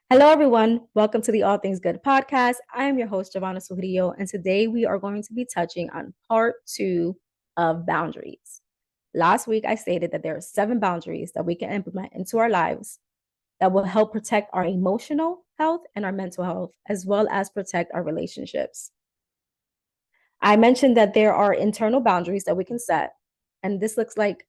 Hello, everyone. Welcome to the All Things Good podcast. I am your host, Jovanna, and today we are going to be touching on part two of boundaries. Last week, I stated that there are 7 boundaries that we can implement into our lives that will help protect our emotional health and our mental health, as well as protect our relationships. I mentioned that there are internal boundaries that we can set, and this looks like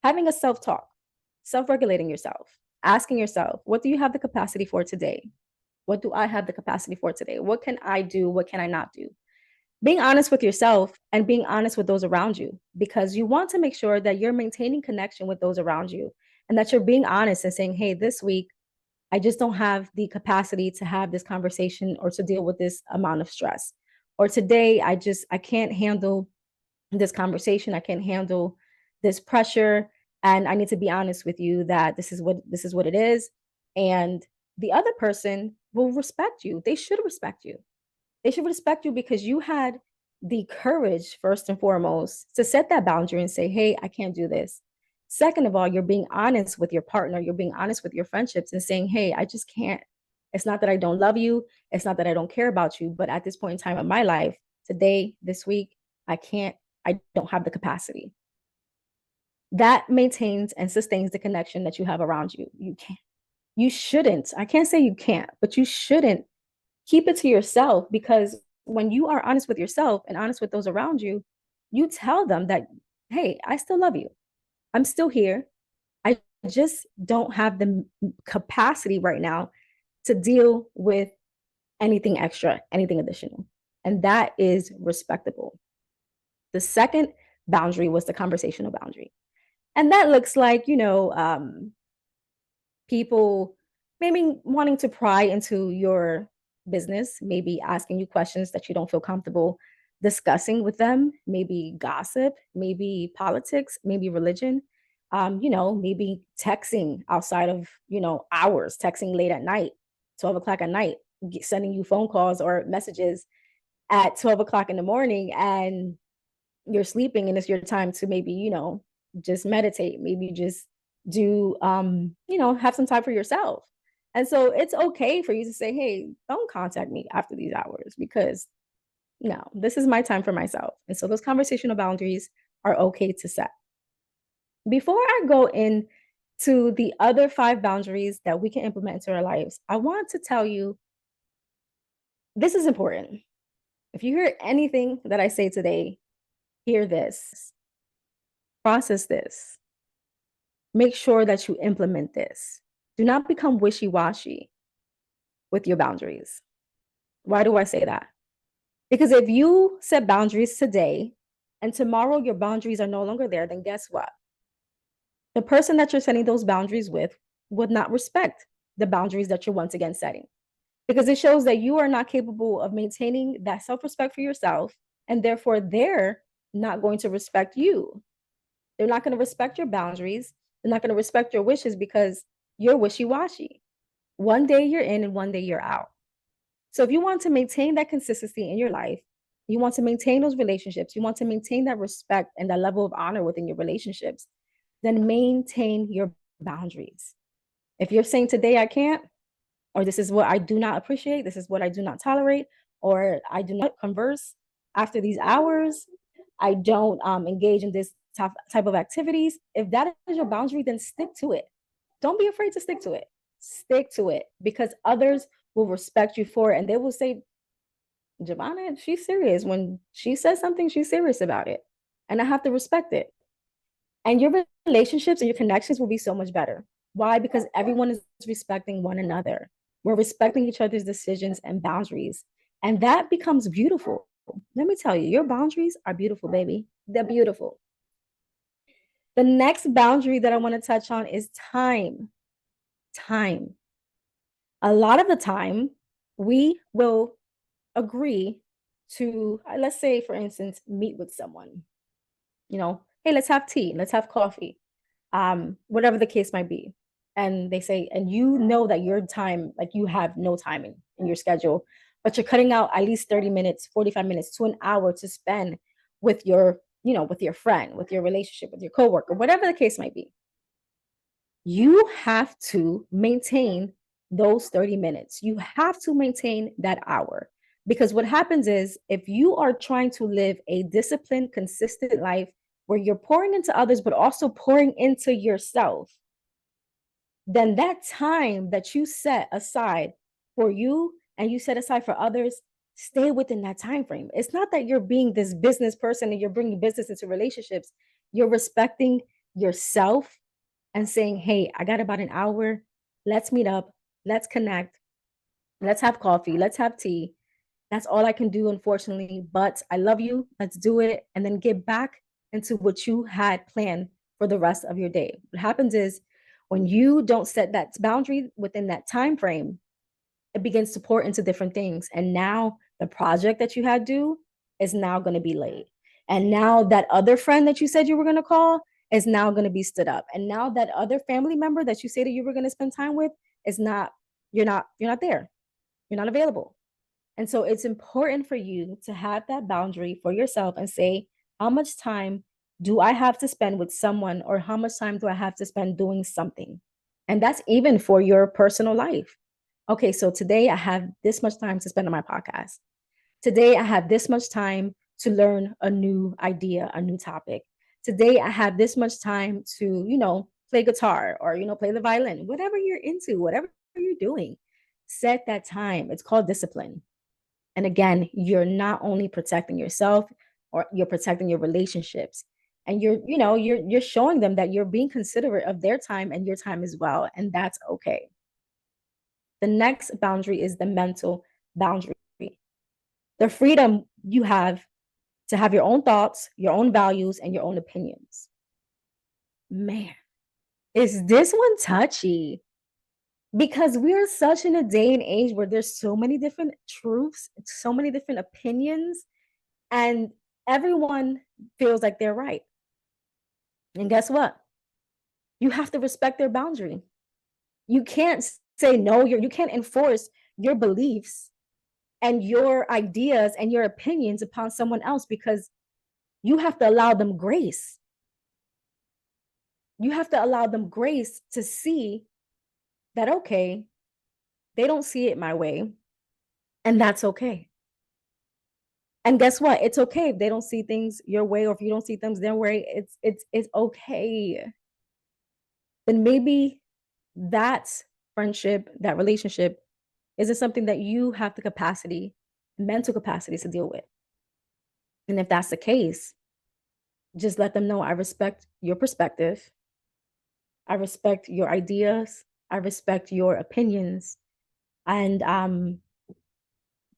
having a self talk, self regulating yourself, asking yourself, what do you have the capacity for today? What do I have the capacity for today? What can I do? What can I not do? Being honest with yourself and being honest with those around you, because you want to make sure that you're maintaining connection with those around you and that you're being honest and saying, hey, this week, I just don't have the capacity to have this conversation or to deal with this amount of stress. Or today, I can't handle this conversation. I can't handle this pressure. And I need to be honest with you that this is what it is. And the other person will respect you. They should respect you. They should respect you because you had the courage, first and foremost, to set that boundary and say, hey, I can't do this. Second of all, you're being honest with your partner, you're being honest with your friendships and saying, hey, I just can't. It's not that I don't love you, it's not that I don't care about you, but at this point in time of my life, today, this week, I can't, I don't have the capacity. That maintains and sustains the connection that you have around you. You shouldn't, I can't say you can't, but you shouldn't keep it to yourself, because when you are honest with yourself and honest with those around you, you tell them that, hey, I still love you. I'm still here. I just don't have the capacity right now to deal with anything extra, anything additional. And that is respectable. The second boundary was the conversational boundary. And that looks like, people maybe wanting to pry into your business, maybe asking you questions that you don't feel comfortable discussing with them, maybe gossip, maybe politics, maybe religion, maybe texting outside of, hours, texting late at night, 12 o'clock at night, sending you phone calls or messages at 12 o'clock in the morning, and you're sleeping and it's your time to maybe, just meditate, maybe just do have some time for yourself. And so it's okay for you to say, hey, don't contact me after these hours, because no, this is my time for myself. And so those conversational boundaries are okay to set. Before I go in to the other 5 boundaries that we can implement into our lives, I want to tell you this is important. If you hear anything that I say today, hear this, process this, make sure that you implement this. Do not become wishy-washy with your boundaries. Why do I say that? Because if you set boundaries today and tomorrow your boundaries are no longer there, then guess what? The person that you're setting those boundaries with would not respect the boundaries that you're once again setting, because it shows that you are not capable of maintaining that self-respect for yourself, and therefore they're not going to respect you. They're not going to respect your boundaries. They're not going to respect your wishes because you're wishy-washy. One day you're in and one day you're out. So if you want to maintain that consistency in your life, you want to maintain those relationships, you want to maintain that respect and that level of honor within your relationships, then maintain your boundaries. If you're saying today I can't, or this is what I do not appreciate, this is what I do not tolerate, or I do not converse after these hours, I don't engage in this type of activities. If that is your boundary, then stick to it. Don't be afraid to stick to it. Stick to it, because others will respect you for it, and they will say, Jovanna, she's serious. When she says something, she's serious about it. And I have to respect it. And your relationships and your connections will be so much better. Why? Because everyone is respecting one another. We're respecting each other's decisions and boundaries. And that becomes beautiful. Let me tell you, your boundaries are beautiful, baby. They're beautiful. The next boundary that I want to touch on is time. Time. A lot of the time, we will agree to, let's say, for instance, meet with someone. Hey, let's have tea, let's have coffee, whatever the case might be. And they say, and you know that your time, like you have no time in your schedule, but you're cutting out at least 30 minutes, 45 minutes to an hour to spend with with your friend, with your relationship, with your coworker, whatever the case might be. You have to maintain those 30 minutes. You have to maintain that hour. Because what happens is, if you are trying to live a disciplined, consistent life where you're pouring into others, but also pouring into yourself, then that time that you set aside for you and you set aside for others, stay within that time frame. It's not that you're being this business person and you're bringing business into relationships. You're respecting yourself and saying, hey, I got about an hour. Let's meet up. Let's connect. Let's have coffee. Let's have tea. That's all I can do, unfortunately. But I love you. Let's do it. And then get back into what you had planned for the rest of your day. What happens is, when you don't set that boundary within that time frame, it begins to pour into different things. And now the project that you had due is now going to be late. And now that other friend that you said you were going to call is now going to be stood up. And now that other family member that you say that you were going to spend time with is not, you're not there. You're not available. And so it's important for you to have that boundary for yourself and say, how much time do I have to spend with someone, or how much time do I have to spend doing something? And that's even for your personal life. Okay, so today I have this much time to spend on my podcast. Today I have this much time to learn a new idea, a new topic. Today I have this much time to, play guitar or, play the violin, whatever you're into, whatever you're doing. Set that time. It's called discipline. And again, you're not only protecting yourself, or you're protecting your relationships. And you're showing them that you're being considerate of their time and your time as well. And that's okay. The next boundary is the mental boundary. The freedom you have to have your own thoughts, your own values, and your own opinions. Man, is this one touchy? Because we're such in a day and age where there's so many different truths, so many different opinions, and everyone feels like they're right. And guess what? You have to respect their boundary. You can't say no, you can't enforce your beliefs and your ideas and your opinions upon someone else, because you have to allow them grace. You have to allow them grace to see that, okay, they don't see it my way, and that's okay. And guess what? It's okay if they don't see things your way, or if you don't see things their way. It's okay. Then maybe that friendship, that relationship, isn't something that you have the capacity, mental capacity, to deal with. And if that's the case, just let them know, I respect your perspective. I respect your ideas. I respect your opinions. And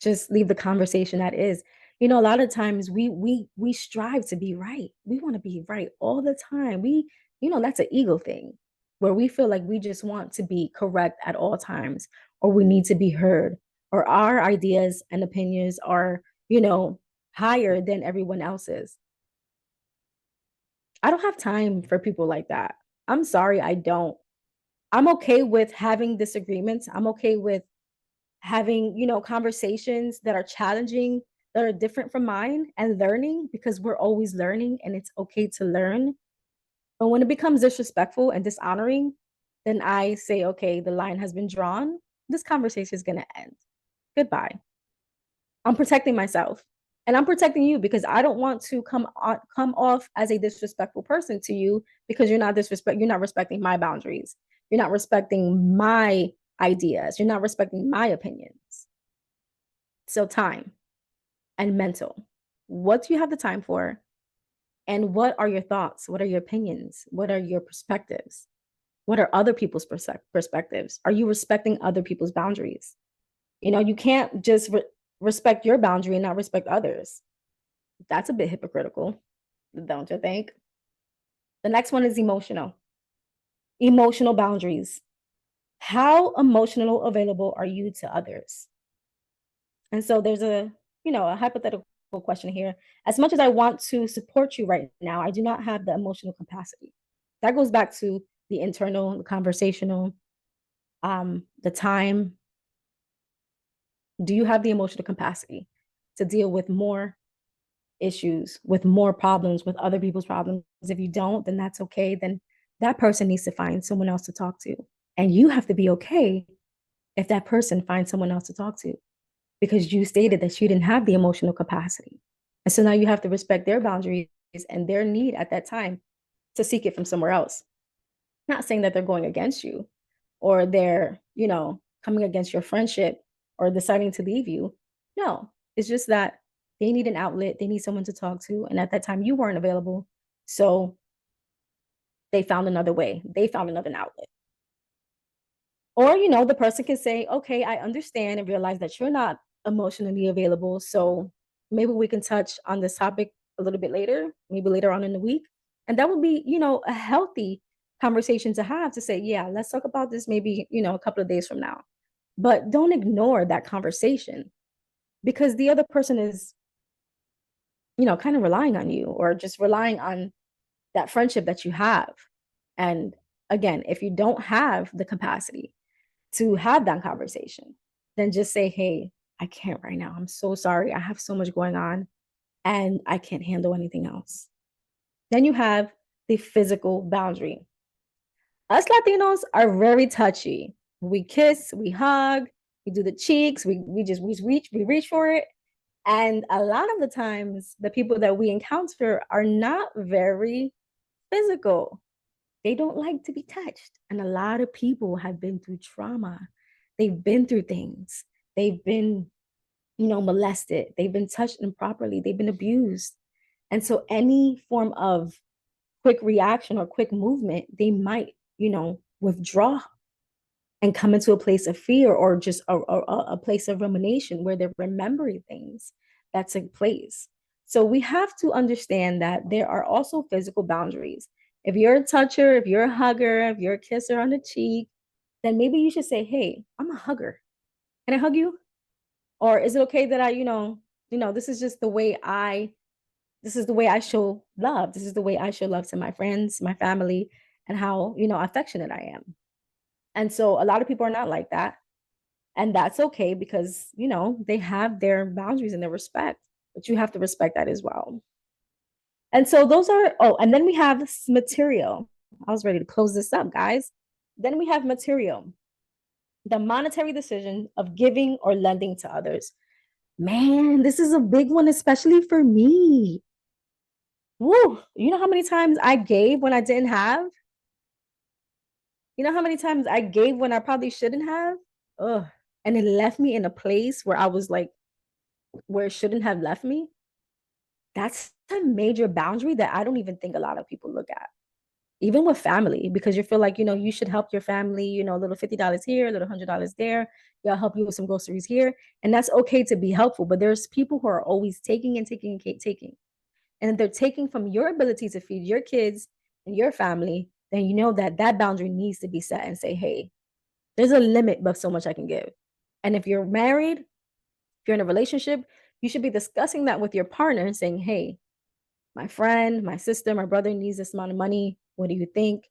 just leave the conversation that is. A lot of times we strive to be right. We want to be right all the time. That's an ego thing, where we feel like we just want to be correct at all times, or we need to be heard, or our ideas and opinions are, higher than everyone else's. I don't have time for people like that. I'm sorry, I don't. I'm okay with having disagreements. I'm okay with having, conversations that are challenging, that are different from mine, and learning, because we're always learning and it's okay to learn. But when it becomes disrespectful and dishonoring, then I say, okay, the line has been drawn. This conversation is going to end. Goodbye. I'm protecting myself, and I'm protecting you, because I don't want to come off as a disrespectful person to you, because you're not respecting my boundaries. You're not respecting my ideas. You're not respecting my opinions. So time and mental. What do you have the time for? And what are your thoughts? What are your opinions? What are your perspectives? What are other people's perspectives? Are you respecting other people's boundaries? You can't just respect your boundary and not respect others. That's a bit hypocritical, don't you think? The next one is emotional. Emotional boundaries. How emotional available are you to others? And so there's a hypothetical question here. As much as I want to support you right now, I do not have the emotional capacity. That goes back to the internal, the conversational, the time. Do you have the emotional capacity to deal with more issues, with more problems, with other people's problems? If you don't, then that's okay. Then that person needs to find someone else to talk to. And you have to be okay if that person finds someone else to talk to, because you stated that you didn't have the emotional capacity. And so now you have to respect their boundaries and their need at that time to seek it from somewhere else. Not saying that they're going against you or they're, coming against your friendship or deciding to leave you. No, it's just that they need an outlet, they need someone to talk to. And at that time, you weren't available. So they found another way, they found another outlet. Or, the person can say, okay, I understand and realize that you're not emotionally available. So maybe we can touch on this topic a little bit later, maybe later on in the week. And that would be, a healthy conversation to have to say, yeah, let's talk about this maybe, a couple of days from now. But don't ignore that conversation because the other person is, kind of relying on you or just relying on that friendship that you have. And again, if you don't have the capacity to have that conversation, then just say, hey, I can't right now. I'm so sorry. I have so much going on and I can't handle anything else. Then you have the physical boundary. Us Latinos are very touchy. We kiss, we hug, we do the cheeks, we reach for it. And a lot of the times, the people that we encounter are not very physical. They don't like to be touched. And a lot of people have been through trauma. They've been through things. They've been, molested. They've been touched improperly. They've been abused. And so any form of quick reaction or quick movement, they might, withdraw and come into a place of fear or just a place of rumination where they're remembering things that took place. So we have to understand that there are also physical boundaries. If you're a toucher, if you're a hugger, if you're a kisser on the cheek, then maybe you should say, hey, I'm a hugger. Can I hug you? Or is it okay that I, this is just the way this is the way I show love. This is the way I show love to my friends, my family, and how, affectionate I am. And so a lot of people are not like that. And that's okay because, they have their boundaries and their respect, but you have to respect that as well. And so and then we have material. I was ready to close this up, guys. Then we have material, the monetary decision of giving or lending to others. Man, this is a big one, especially for me. Woo, you know how many times I gave when I didn't have? You know how many times I gave when I probably shouldn't have? Ugh. And it left me in a place where I was like, where it shouldn't have left me. That's a major boundary that I don't even think a lot of people look at, even with family, because you feel like, you should help your family, a little $50 here, a little $100 there. They'll help you with some groceries here. And that's okay to be helpful. But there's people who are always taking and taking and taking. And they're taking from your ability to feed your kids and your family, then you know that that boundary needs to be set and say, hey, there's a limit but so much I can give. And if you're married, if you're in a relationship, you should be discussing that with your partner and saying, hey, my friend, my sister, my brother needs this amount of money. What do you think?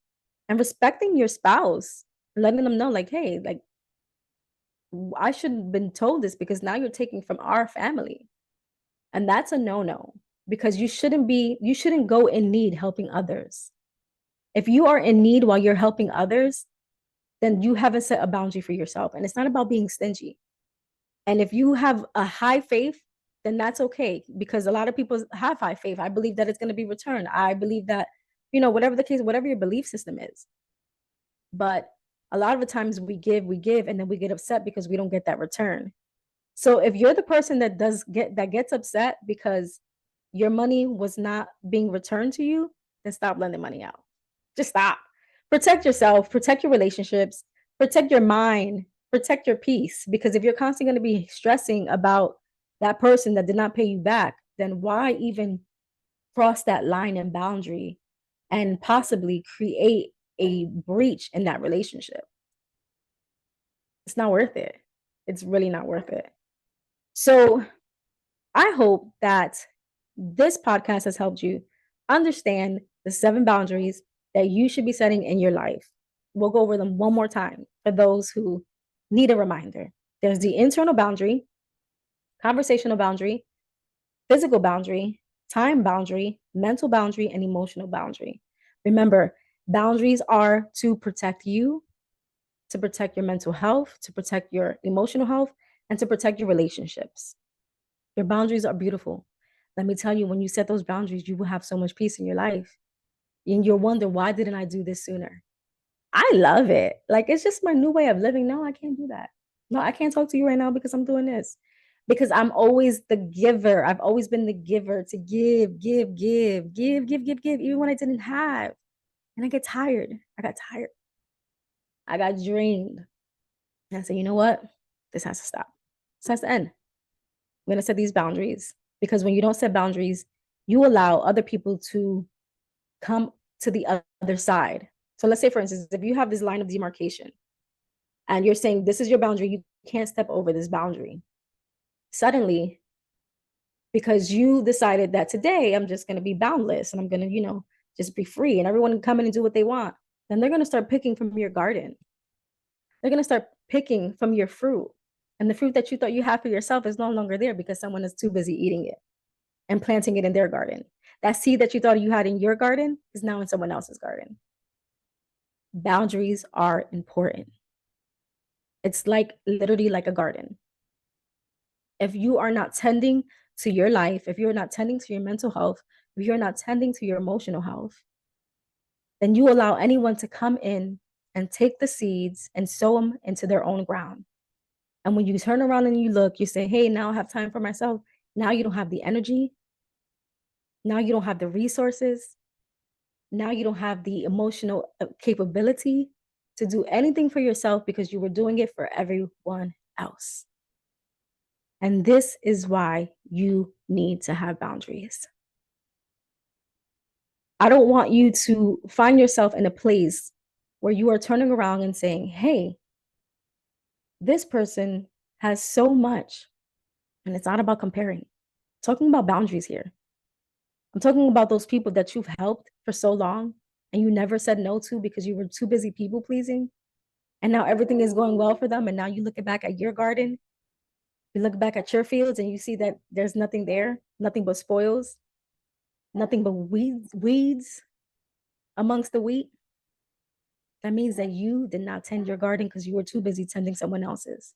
And respecting your spouse, letting them know, like, hey, like, I should have been told this because now you're taking from our family. And that's a no-no because you shouldn't go in need helping others. If you are in need while you're helping others, then you haven't set a boundary for yourself. And it's not about being stingy. And if you have a high faith, then that's okay because a lot of people have high faith. I believe that it's going to be returned. I believe that, whatever the case, whatever your belief system is. But a lot of the times we give, and then we get upset because we don't get that return. So if you're the person that gets upset because your money was not being returned to you, then stop lending money out. Just stop. Protect yourself, protect your relationships, protect your mind, protect your peace. Because if you're constantly going to be stressing about that person that did not pay you back, then why even cross that line and boundary and possibly create a breach in that relationship? It's not worth it. It's really not worth it. So I hope that this podcast has helped you understand the 7 boundaries that you should be setting in your life. We'll go over them one more time for those who need a reminder. There's the internal boundary, conversational boundary, physical boundary, time boundary, mental boundary, and emotional boundary. Remember, boundaries are to protect you, to protect your mental health, to protect your emotional health, and to protect your relationships. Your boundaries are beautiful. Let me tell you, when you set those boundaries, you will have so much peace in your life. And you'll wonder, why didn't I do this sooner? I love it. Like, it's just my new way of living. No, I can't do that. No, I can't talk to you right now because I'm doing this. Because I'm always the giver. I've always been the giver, to give, even when I didn't have. And I get tired. I got tired. I got drained. And I said, you know what? This has to stop. This has to end. I'm going to set these boundaries, because when you don't set boundaries, you allow other people to come to the other side. So let's say, for instance, if you have this line of demarcation and you're saying this is your boundary, you can't step over this boundary. Suddenly, because you decided that today I'm just going to be boundless and I'm going to, just be free and everyone can come in and do what they want, then they're going to start picking from your garden. They're going to start picking from your fruit. And the fruit that you thought you had for yourself is no longer there because someone is too busy eating it and planting it in their garden. That seed that you thought you had in your garden is now in someone else's garden. Boundaries are important. It's like literally like a garden. If you are not tending to your life, if you're not tending to your mental health, if you're not tending to your emotional health, then you allow anyone to come in and take the seeds and sow them into their own ground. And when you turn around and you look, you say, hey, now I have time for myself. Now you don't have the energy. Now you don't have the resources. Now you don't have the emotional capability to do anything for yourself because you were doing it for everyone else. And this is why you need to have boundaries. I don't want you to find yourself in a place where you are turning around and saying, hey, this person has so much. And it's not about comparing. I'm talking about boundaries here. I'm talking about those people that you've helped for so long and you never said no to because you were too busy people pleasing. And now everything is going well for them. And now you look back at your garden, you look back at your fields and you see that there's nothing there, nothing but spoils, nothing but weeds amongst the wheat. That means that you did not tend your garden because you were too busy tending someone else's.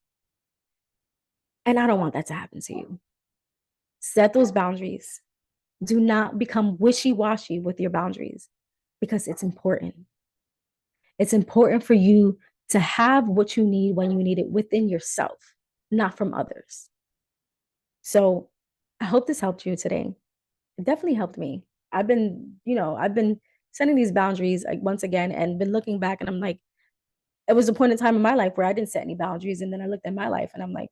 And I don't want that to happen to you. Set those boundaries. Do not become wishy-washy with your boundaries because it's important. It's important for you to have what you need when you need it within yourself, not from others. So I hope this helped you today. It definitely helped me. I've been setting these boundaries once again and been looking back and I'm like, it was a point in time in my life where I didn't set any boundaries. And then I looked at my life and I'm like,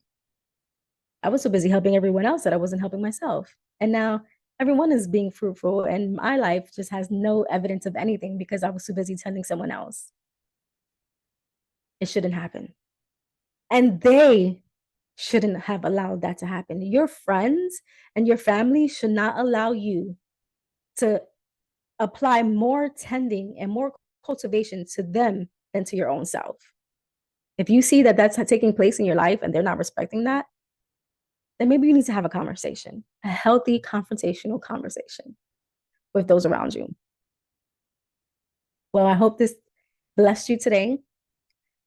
I was so busy helping everyone else that I wasn't helping myself. And now everyone is being fruitful and my life just has no evidence of anything because I was too busy tending someone else. It shouldn't happen. And they shouldn't have allowed that to happen. Your friends and your family should not allow you to apply more tending and more cultivation to them than to your own self. If you see that that's taking place in your life and they're not respecting that, then maybe you need to have a conversation, a healthy confrontational conversation with those around you. Well, I hope this blessed you today.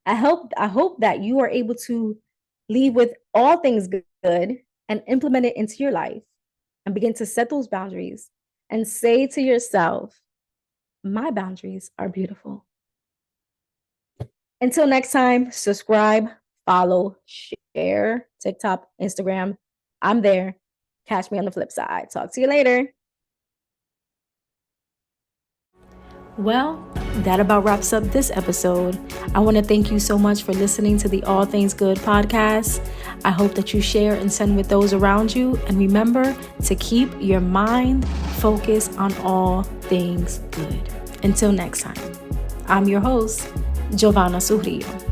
I hope that you are able to leave with all things good and implement it into your life and begin to set those boundaries and say to yourself, my boundaries are beautiful. Until next time, subscribe, follow, share, TikTok, Instagram. I'm there. Catch me on the flip side. Talk to you later. Well, that about wraps up this episode. I want to thank you so much for listening to the All Things Good podcast. I hope that you share and send with those around you. And remember to keep your mind focused on all things good. Until next time, I'm your host, Jovanna Surrillo.